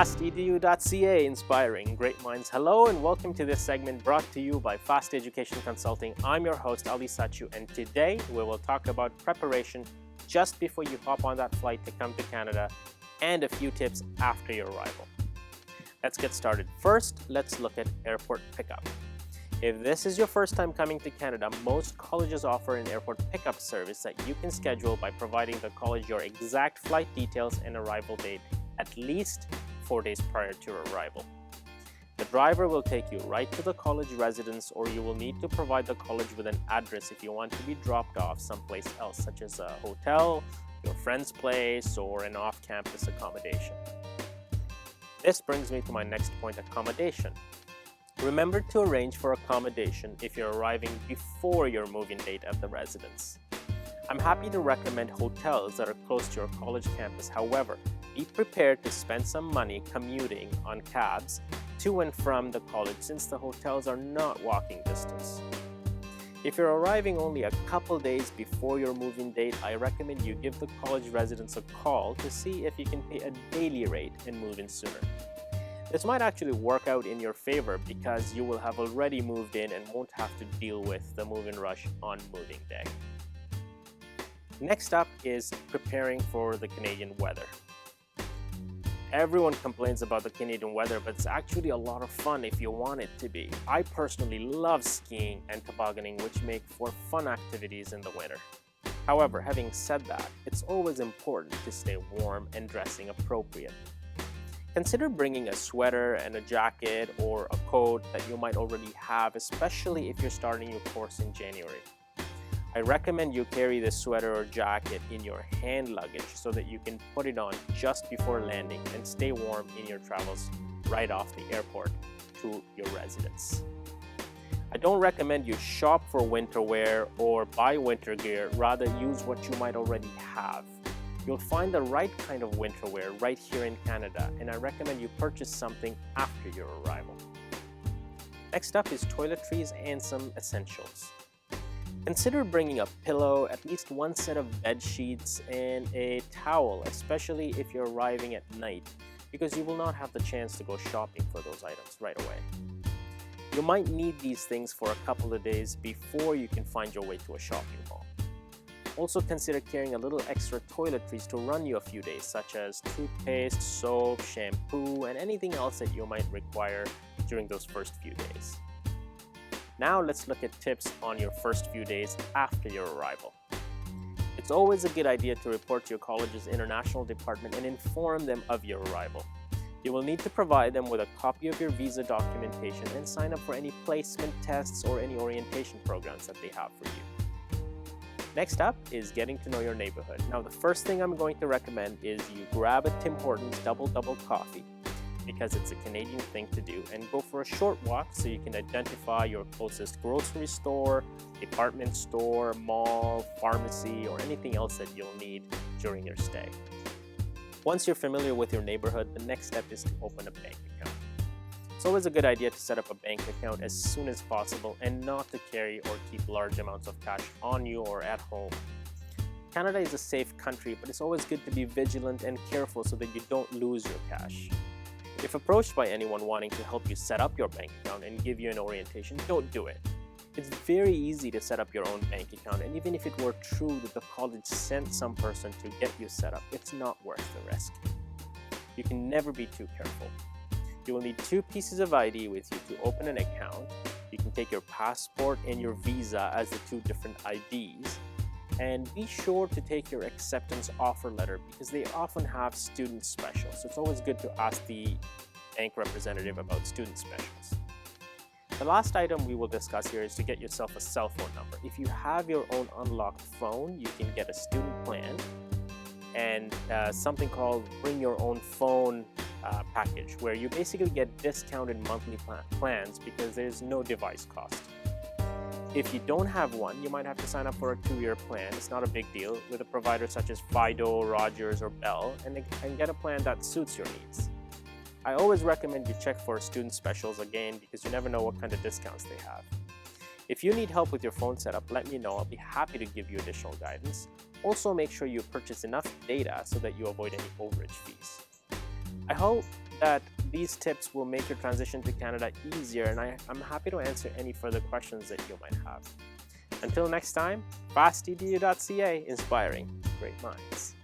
FastEDU.ca, inspiring great minds. Hello and welcome to this segment brought to you by Fast Education Consulting. I'm your host, Ali Satchu, and today we will talk about preparation just before you hop on that flight to come to Canada and a few tips after your arrival. Let's get started. First, let's look at airport pickup. If this is your first time coming to Canada, most colleges offer an airport pickup service that you can schedule by providing the college your exact flight details and arrival date at least 4 days prior to your arrival. The driver will take you right to the college residence, or you will need to provide the college with an address if you want to be dropped off someplace else, such as a hotel, your friend's place, or an off-campus accommodation. This brings me to my next point, accommodation. Remember to arrange for accommodation if you're arriving before your move-in date at the residence. I'm happy to recommend hotels that are close to your college campus. However, be prepared to spend some money commuting on cabs to and from the college, since the hotels are not walking distance. If you're arriving only a couple days before your move-in date, I recommend you give the college residents a call to see if you can pay a daily rate and move in sooner. This might actually work out in your favor because you will have already moved in and won't have to deal with the move-in rush on moving day. Next up is preparing for the Canadian weather. Everyone complains about the Canadian weather, but it's actually a lot of fun if you want it to be. I personally love skiing and tobogganing, which make for fun activities in the winter. However, having said that, it's always important to stay warm and dressing appropriately. Consider bringing a sweater and a jacket or a coat that you might already have, especially if you're starting your course in January. I recommend you carry this sweater or jacket in your hand luggage so that you can put it on just before landing and stay warm in your travels right off the airport to your residence. I don't recommend you shop for winter wear or buy winter gear, rather use what you might already have. You'll find the right kind of winter wear right here in Canada, and I recommend you purchase something after your arrival. Next up is toiletries and some essentials. Consider bringing a pillow, at least one set of bed sheets, and a towel, especially if you're arriving at night, because you will not have the chance to go shopping for those items right away. You might need these things for a couple of days before you can find your way to a shopping mall. Also consider carrying a little extra toiletries to run you a few days, such as toothpaste, soap, shampoo, and anything else that you might require during those first few days. Now let's look at tips on your first few days after your arrival. It's always a good idea to report to your college's international department and inform them of your arrival. You will need to provide them with a copy of your visa documentation and sign up for any placement tests or any orientation programs that they have for you. Next up is getting to know your neighborhood. Now, the first thing I'm going to recommend is you grab a Tim Hortons double coffee, because it's a Canadian thing to do, and go for a short walk so you can identify your closest grocery store, department store, mall, pharmacy, or anything else that you'll need during your stay. Once you're familiar with your neighborhood, the next step is to open a bank account. It's always a good idea to set up a bank account as soon as possible and not to carry or keep large amounts of cash on you or at home. Canada is a safe country, but it's always good to be vigilant and careful so that you don't lose your cash. If approached by anyone wanting to help you set up your bank account and give you an orientation, don't do it. It's very easy to set up your own bank account, and even if it were true that the college sent some person to get you set up, it's not worth the risk. You can never be too careful. You will need 2 pieces of ID with you to open an account. You can take your passport and your visa as the 2 different IDs. And be sure to take your acceptance offer letter, because they often have student specials. So it's always good to ask the bank representative about student specials. The last item we will discuss here is to get yourself a cell phone number. If you have your own unlocked phone, you can get a student plan and something called Bring Your Own Phone package, where you basically get discounted monthly plans because there's no device cost. If you don't have one, you might have to sign up for a 2-year plan. It's not a big deal, with a provider such as Fido, Rogers, or Bell, and get a plan that suits your needs. I always recommend you check for student specials again, because you never know what kind of discounts they have. If you need help with your phone setup, let me know. I'll be happy to give you additional guidance. Also, make sure you purchase enough data so that you avoid any overage fees. I hope that these tips will make your transition to Canada easier, and I'm happy to answer any further questions that you might have. Until next time, fastedu.ca, inspiring great minds.